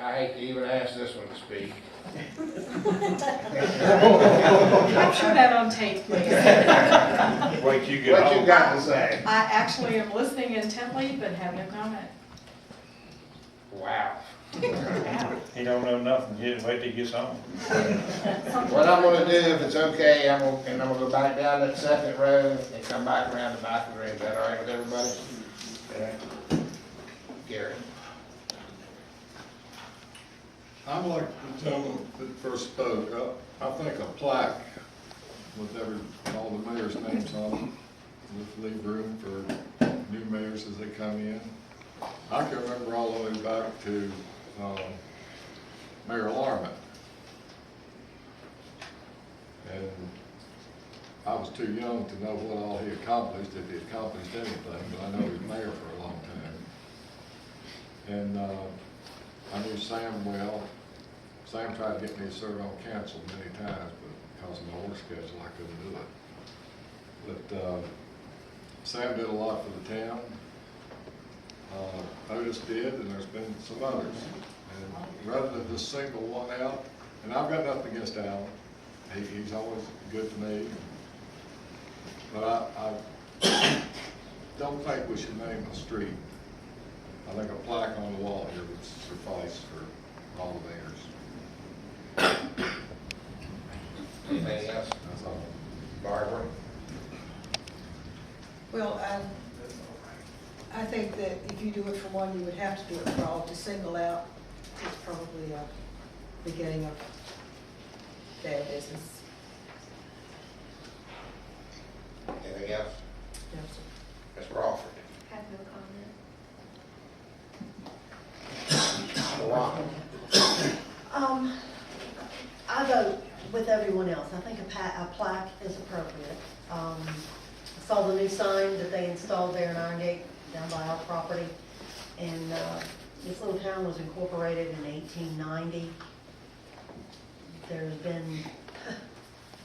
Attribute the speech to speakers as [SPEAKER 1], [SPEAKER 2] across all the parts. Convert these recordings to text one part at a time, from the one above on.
[SPEAKER 1] I hate to even ask this one to speak.
[SPEAKER 2] Capture that on tape, please.
[SPEAKER 3] Wait, you get
[SPEAKER 1] What
[SPEAKER 3] home.
[SPEAKER 1] you got to say?
[SPEAKER 2] I actually am listening intently, but have no comment.
[SPEAKER 1] Wow.
[SPEAKER 2] Wow.
[SPEAKER 3] He don't know nothing, he wait till he gets home.
[SPEAKER 1] What I'm gonna do, if it's okay, I'm gonna go back down that second row and come back around the back of the room. Is that all right with everybody? Gary?
[SPEAKER 4] I'm like the gentleman that first spoke. I think a plaque with all the mayor's names on it would leave room for new mayors as they come in. I can remember all the way back to Mayor Larman. And I was too young to know what all he accomplished, if he accomplished anything, but I know he was mayor for a long time. And I knew Sam well. Sam tried to get me to serve on council many times, but because of my work schedule, I couldn't do it. But Sam did a lot for the town. Otis did, and there's been some others. And rather than just single one out, and I've got nothing against Alan. He's always good to me. But I don't think we should name a street. I think a plaque on the wall here would suffice for all the mayors.
[SPEAKER 1] Anything else?
[SPEAKER 4] That's all.
[SPEAKER 1] Barbara?
[SPEAKER 5] Well, I think that if you do it for one, you would have to do it for all. To single out is probably a beginning of bad business.
[SPEAKER 1] Anything else?
[SPEAKER 5] No, sir.
[SPEAKER 1] Ms. Crawford?
[SPEAKER 6] Have no comment.
[SPEAKER 1] Wow.
[SPEAKER 6] I vote with everyone else. I think a plaque is appropriate. I saw the new sign that they installed there in Iron Gate, down by our property. And this little town was incorporated in 1890. There's been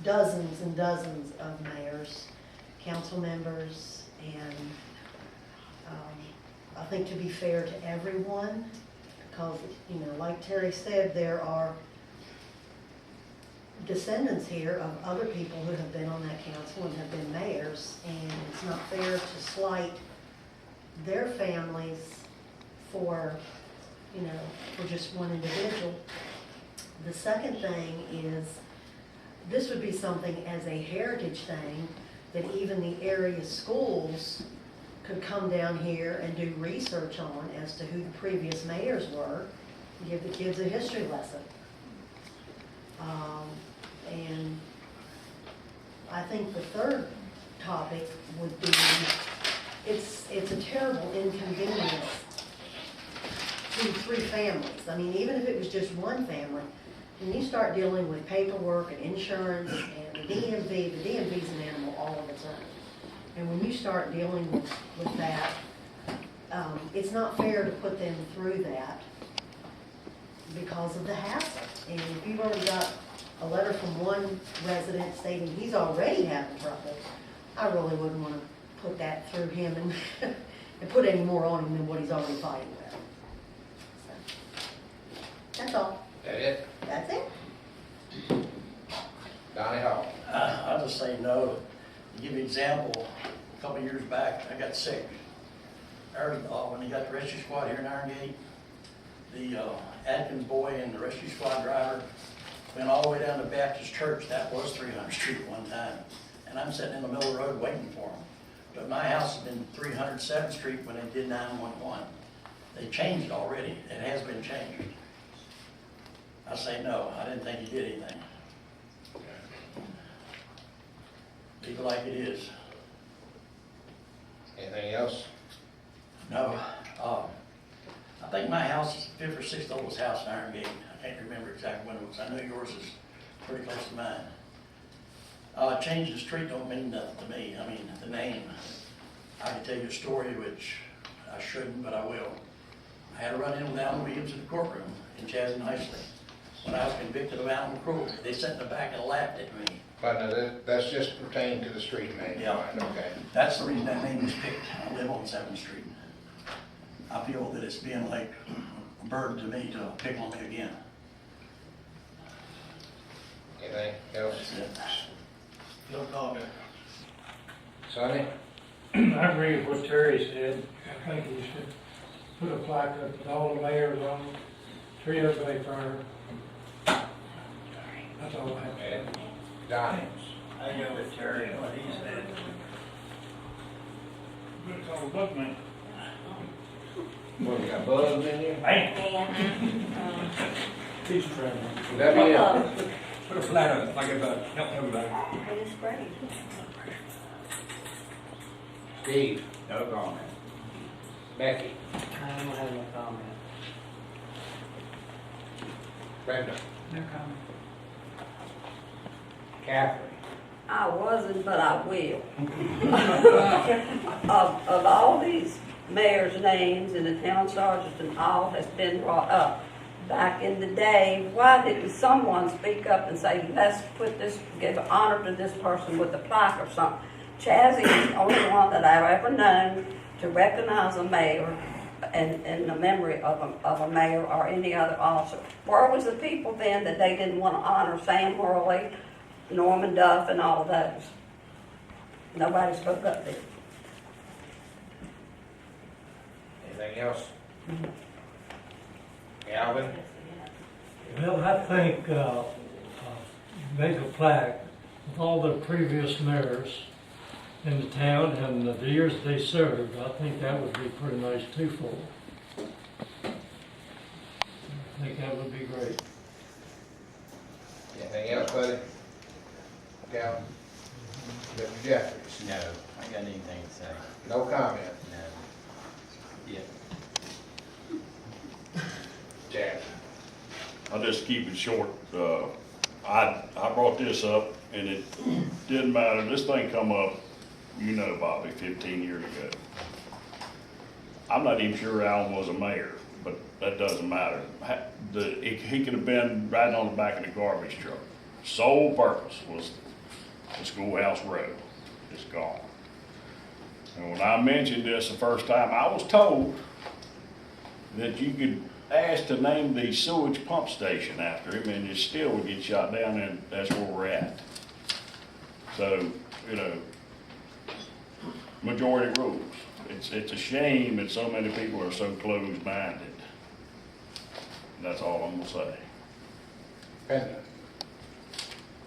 [SPEAKER 6] dozens and dozens of mayors, council members, and I think to be fair to everyone, because, you know, like Terry said, there are descendants here of other people who have been on that council and have been mayors, and it's not fair to slight their families for, you know, for just one individual. The second thing is, this would be something as a heritage thing that even the area schools could come down here and do research on as to who the previous mayors were, and give the kids a history lesson. And I think the third topic would be, it's a terrible inconvenience to 3 families. I mean, even if it was just one family, when you start dealing with paperwork and insurance and the DMV is an animal all of its own. And when you start dealing with that, it's not fair to put them through that because of the hassle. And if you've already got a letter from one resident stating he's already having trouble, I really wouldn't want to put that through him and, and put any more on him than what he's already fighting with. So, that's all.
[SPEAKER 1] That it?
[SPEAKER 6] That's it.
[SPEAKER 1] Donnie Hall?
[SPEAKER 7] I'll just say no. To give you an example, a couple of years back, I got sick. When they got the rescue squad here in Iron Gate, the Atkins boy and the rescue squad driver went all the way down to Baptist Church. That was 300th Street at one time. And I'm sitting in the middle of the road waiting for them. But my house has been 307th Street when they did 911. They changed it already. It has been changed. I say no. I didn't think he did anything. Leave it like it is.
[SPEAKER 1] Anything else?
[SPEAKER 7] No. I think my house is the 5th or 6th oldest house in Iron Gate. I can't remember exactly when it was. I know yours is pretty close to mine. Changing the street don't mean nothing to me. I mean, the name. I can tell you a story, which I shouldn't, but I will. I had a run-in with Alan Williams in the courtroom in Chasm Nicely. When I was convicted of animal cruelty, they sat in the back and laughed at me.
[SPEAKER 1] But no, that's just pertaining to the street name.
[SPEAKER 7] Yeah.
[SPEAKER 1] Right, okay.
[SPEAKER 7] That's the reason that name was picked. I live on 7th Street. I feel that it's being like a burden to me to pick on me again.
[SPEAKER 1] Anything else?
[SPEAKER 7] That's it. No comment.
[SPEAKER 1] Sonny?
[SPEAKER 8] I agree with what Terry said. I think you should put a plaque up with all the mayors on Trio Bay Fire. That's all I have.
[SPEAKER 1] And Donnie?
[SPEAKER 7] I go with Terry and what he said.
[SPEAKER 3] Good call, look, man.
[SPEAKER 1] What, we got bugs in here?
[SPEAKER 8] He's traveling.
[SPEAKER 1] Would that be it?
[SPEAKER 8] Put a flag on it, like about, help everybody.
[SPEAKER 6] It's great.
[SPEAKER 1] Steve?
[SPEAKER 9] No comment.
[SPEAKER 1] Becky?
[SPEAKER 9] I don't have no comment.
[SPEAKER 1] Brenda?
[SPEAKER 2] No comment.
[SPEAKER 1] Catherine?
[SPEAKER 10] I wasn't, but I will. Of all these mayors' names and the town sergeants and all has been brought up, back in the day, why didn't someone speak up and say, let's put this, give honor to this person with a plaque or something? Chazzy is the only one that I've ever known to recognize a mayor and the memory of a mayor or any other officer. Where was the people then that they didn't want to honor Sam Worley, Norman Duff, and all of those? Nobody spoke up then.
[SPEAKER 1] Anything else? Alvin?
[SPEAKER 8] Well, I think, make a plaque with all the previous mayors in the town and the years they served. I think that would be pretty nice too for them. I think that would be great.
[SPEAKER 1] Anything else, buddy? Calvin? Mr. Jeffries?
[SPEAKER 9] No, I got anything to say.
[SPEAKER 1] No comment?
[SPEAKER 9] No. Yeah.
[SPEAKER 1] Chad?
[SPEAKER 3] I'll just keep it short. I brought this up, and it didn't matter. This thing come up, you know, Bobby, 15 years ago. I'm not even sure Alan was a mayor, but that doesn't matter. He could have been riding on the back of the garbage truck. Sole purpose was the schoolhouse road. It's gone. And when I mentioned this the first time, I was told that you could ask to name the sewage pump station after him and it still would get shot down, and that's where we're at. So, you know, majority rules. It's a shame that so many people are so closed-minded. That's all I'm gonna say.
[SPEAKER 1] Brenda?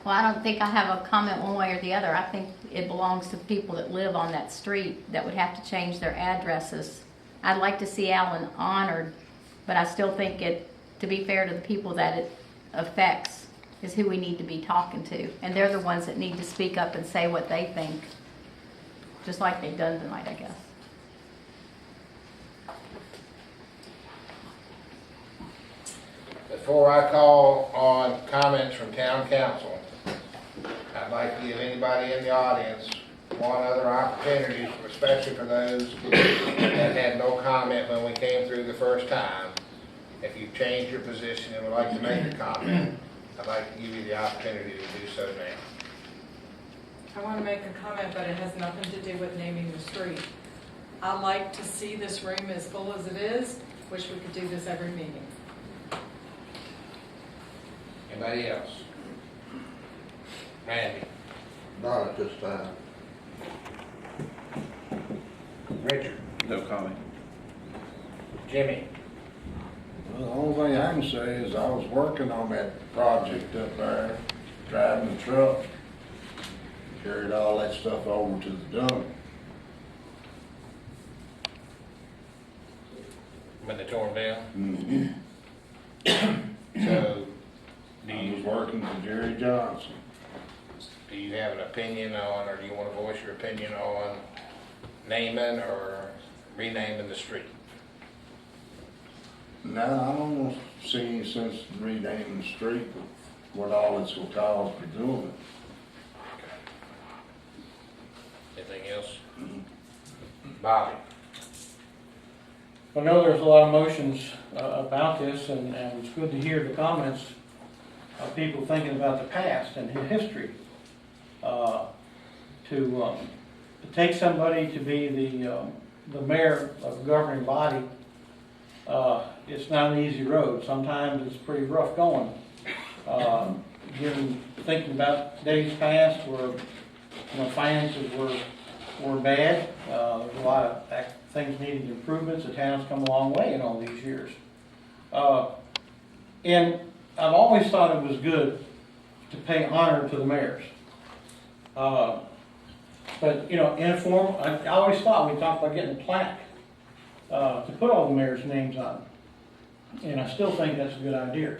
[SPEAKER 11] Well, I don't think I have a comment one way or the other. I think it belongs to the people that live on that street that would have to change their addresses. I'd like to see Alan honored, but I still think to be fair to the people that it affects, is who we need to be talking to. And they're the ones that need to speak up and say what they think, just like they've done tonight, I guess.
[SPEAKER 1] Before I call on comments from town council, I'd like to give anybody in the audience one other opportunity, especially for those that had no comment when we came through the first time. If you've changed your position and would like to make a comment, I'd like to give you the opportunity to do so now.
[SPEAKER 2] I want to make a comment, but it has nothing to do with naming the street. I like to see this room as full as it is. Wish we could do this every meeting.
[SPEAKER 1] Anybody else? Randy?
[SPEAKER 4] Not at this time.
[SPEAKER 1] Richard?
[SPEAKER 9] No comment.
[SPEAKER 1] Jimmy?
[SPEAKER 4] Well, the only thing I can say is I was working on that project up there, driving the truck, carried all that stuff over to the dump.
[SPEAKER 1] When they tore them down?
[SPEAKER 4] Mm-hmm.
[SPEAKER 1] So,
[SPEAKER 4] I was working for Jerry Johnson.
[SPEAKER 1] do you have an opinion on, or do you want to voice your opinion on naming or renaming the street?
[SPEAKER 4] No, I don't see any sense in renaming the street, what all it's gonna cost for doing it.
[SPEAKER 1] Anything else? Bobby?
[SPEAKER 8] I know there's a lot of emotions about this, and it's good to hear the comments of people thinking about the past and history. To take somebody to be the mayor of a governing body
[SPEAKER 12] it's not an easy road. Sometimes it's pretty rough going. Thinking about days past where, finances were bad, there's a lot of things needing improvements. The town's come a long way in all these years. And I've always thought it was good to pay honor to the mayors. But, in a form, I always thought we talked about getting a plaque to put all the mayor's names on. And I still think that's a good idea,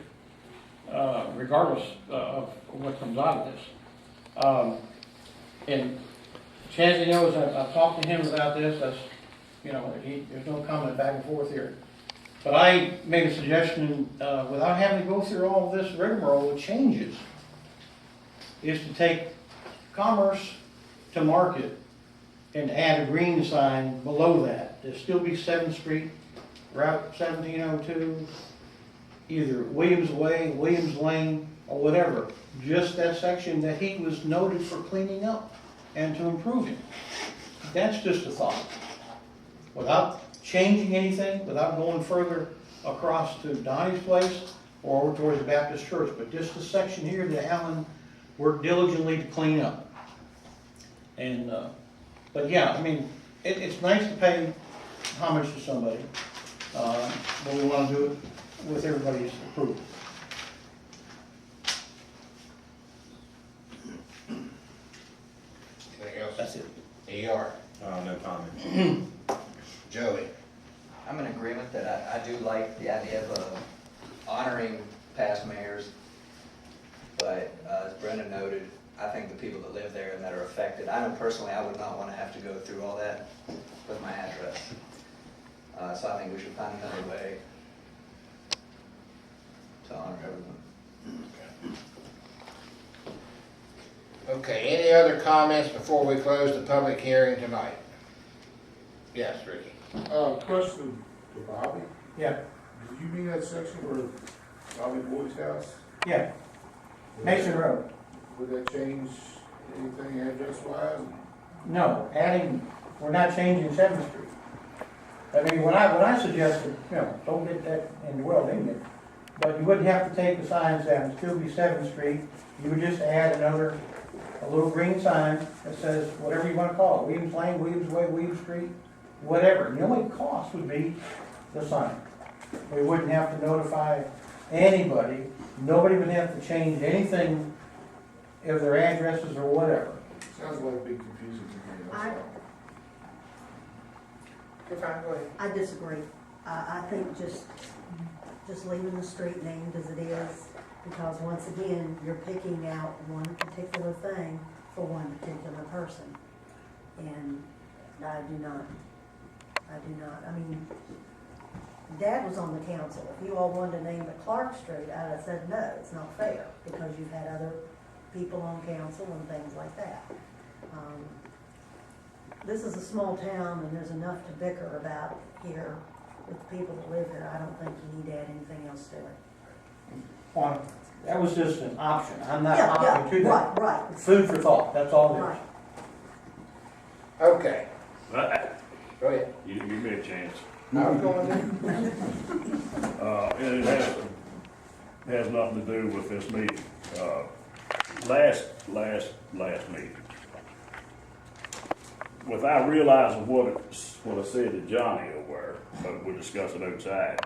[SPEAKER 12] regardless of what comes out of this. And Chazzy knows I've talked to him about this. That's, there's no comment back and forth here. But I made a suggestion, without having to go through all of this rigmarole with changes, is to take Commerce to Market and add a green sign below that. There'll still be 7th Street, Route 1702, either Williams Way, Williams Lane, or whatever. Just that section that he was noted for cleaning up and to improving. That's just a thought. Without changing anything, without going further across to Donnie's place or over towards the Baptist Church, but just a section here that Alan worked diligently to clean up. And, but yeah, it's nice to pay homage to somebody, but we want to do it with everybody's approval.
[SPEAKER 1] Anything else?
[SPEAKER 12] That's it.
[SPEAKER 1] ER?
[SPEAKER 9] No comment.
[SPEAKER 1] Joey?
[SPEAKER 13] I'm in agreement that I do like the idea of honoring past mayors, but as Brenda noted, I think the people that live there and that are affected, I know personally I would not want to have to go through all that with my address. So I think we should find another way to honor everyone.
[SPEAKER 1] Okay, any other comments before we close the public hearing tonight? Yes, Ricky?
[SPEAKER 14] Question for Bobby.
[SPEAKER 12] Yeah,
[SPEAKER 14] Did you mean that section where Bobby Boyd's house?
[SPEAKER 12] yeah, Mason Road.
[SPEAKER 14] Would that change anything address-wise?
[SPEAKER 12] No, we're not changing 7th Street. When I suggested, don't get that in the world, didn't it? But you wouldn't have to take the signs down, it'd still be 7th Street. You would just add a little green sign that says whatever you want to call it, Williams Lane, Williams Way, Williams Street, whatever. And the only cost would be the sign. We wouldn't have to notify anybody. Nobody would have to change anything of their addresses or whatever.
[SPEAKER 14] Sounds like a bit confusing to me, that's all.
[SPEAKER 1] You're fine, go ahead.
[SPEAKER 6] I disagree. I think just leaving the street named as it is, because once again, you're picking out one particular thing for one particular person. And I do not. Dad was on the council. If you all wanted to name it Clark Street, I'd have said, no, it's not fair, because you've had other people on council and things like that. This is a small town, and there's enough to bicker about here with the people that live here. I don't think you need to add anything else to it.
[SPEAKER 12] That was just an option. I'm not
[SPEAKER 6] Yeah,
[SPEAKER 12] opting to that.
[SPEAKER 6] right.
[SPEAKER 12] Food for thought, that's all it
[SPEAKER 6] Right.
[SPEAKER 12] is.
[SPEAKER 1] Okay, go ahead.
[SPEAKER 3] You didn't give me a chance.
[SPEAKER 1] I was going to.
[SPEAKER 3] And it has nothing to do with this meeting. Last meeting. Without realizing what I said to Johnny over there, but we're discussing outside.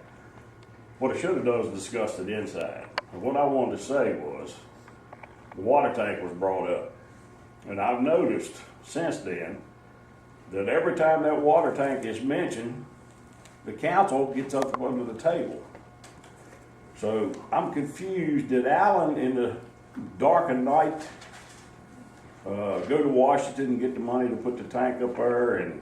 [SPEAKER 3] What I should have done was discussed it inside. And what I wanted to say was, the water tank was brought up. And I've noticed since then, that every time that water tank is mentioned, the council gets up under the table. So I'm confused, did Alan in the darkened night go to Washington and get the money to put the tank up there and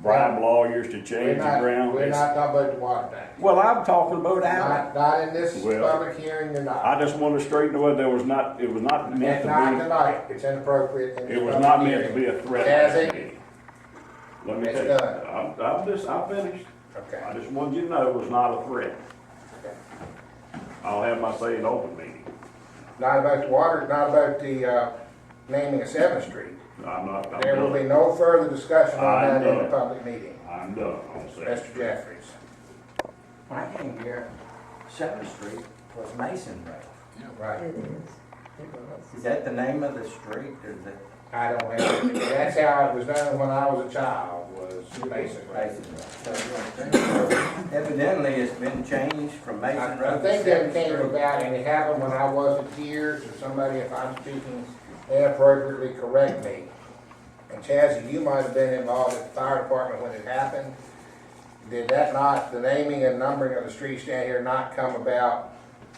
[SPEAKER 3] bribe lawyers to change the ground?
[SPEAKER 1] We're not talking about the water tank.
[SPEAKER 3] Well, I'm talking about Alan.
[SPEAKER 1] Not in this
[SPEAKER 3] Well,
[SPEAKER 1] public hearing, you're not.
[SPEAKER 3] I just want to straighten away, it was not meant
[SPEAKER 1] It's not
[SPEAKER 3] to
[SPEAKER 1] tonight, it's inappropriate. in
[SPEAKER 3] be,
[SPEAKER 1] this
[SPEAKER 3] it was
[SPEAKER 1] public
[SPEAKER 3] not meant to
[SPEAKER 1] hearing.
[SPEAKER 3] be a threat.
[SPEAKER 1] Jazzy?
[SPEAKER 3] Let me
[SPEAKER 1] It's
[SPEAKER 3] tell you,
[SPEAKER 1] done.
[SPEAKER 3] I'm finished.
[SPEAKER 1] Okay.
[SPEAKER 3] I just wanted you to know it was not a threat.
[SPEAKER 1] Okay.
[SPEAKER 3] I'll have my say in open meeting.
[SPEAKER 1] Not about the water, not about the naming of 7th Street.
[SPEAKER 3] I'm
[SPEAKER 1] There will be
[SPEAKER 3] done.
[SPEAKER 1] no further discussion on
[SPEAKER 3] I'm
[SPEAKER 1] that in the
[SPEAKER 3] done.
[SPEAKER 1] public meeting.
[SPEAKER 3] I'm done on Saturday.
[SPEAKER 1] Mr. Jeffries.
[SPEAKER 15] I came here, 7th Street was Mason Road.
[SPEAKER 1] Right.
[SPEAKER 15] Is that the name of the street, or is it
[SPEAKER 1] I don't have, that's how it was known when I was a child, was Mason Road.
[SPEAKER 15] Mason Road? Evidently, it's been changed from Mason Road
[SPEAKER 1] I
[SPEAKER 15] to
[SPEAKER 1] think that
[SPEAKER 15] 7th
[SPEAKER 1] came
[SPEAKER 15] Street.
[SPEAKER 1] about, and it happened when I wasn't here, so somebody, if I'm speaking inappropriately, correct me. And Chazzy, you might have been involved at the fire department when it happened. Did that not, the naming and numbering of the streets down here not come about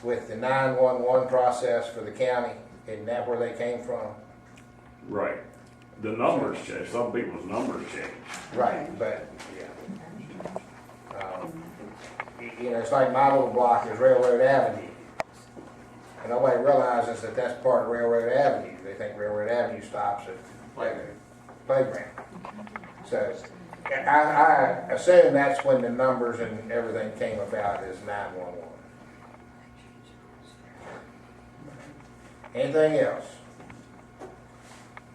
[SPEAKER 1] with the 911 process for the county? Isn't that where they came from?
[SPEAKER 3] Right. The numbers changed, some people's numbers changed.
[SPEAKER 1] Right, but, yeah. You know, it's like my little block is Railroad Avenue. And nobody realizes that that's part of Railroad Avenue. They think Railroad Avenue stops at playground. So, I assume that's when the numbers and everything came about as 911. Anything else?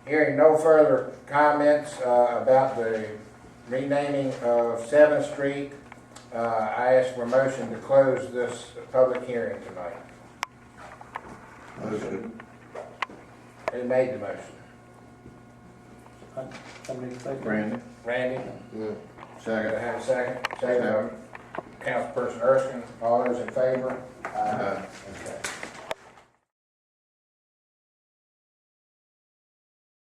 [SPEAKER 1] Hearing no further comments about the renaming of 7th Street, I ask for a motion to close this public hearing tonight.
[SPEAKER 14] Motion.
[SPEAKER 1] Who made the motion?
[SPEAKER 12] Somebody say.
[SPEAKER 14] Randy.
[SPEAKER 1] Randy?
[SPEAKER 14] Yeah.
[SPEAKER 1] Gotta
[SPEAKER 14] Second.
[SPEAKER 1] have a second. Second by Councilperson Erskine. All those in favor?
[SPEAKER 14] Aye.
[SPEAKER 1] Okay.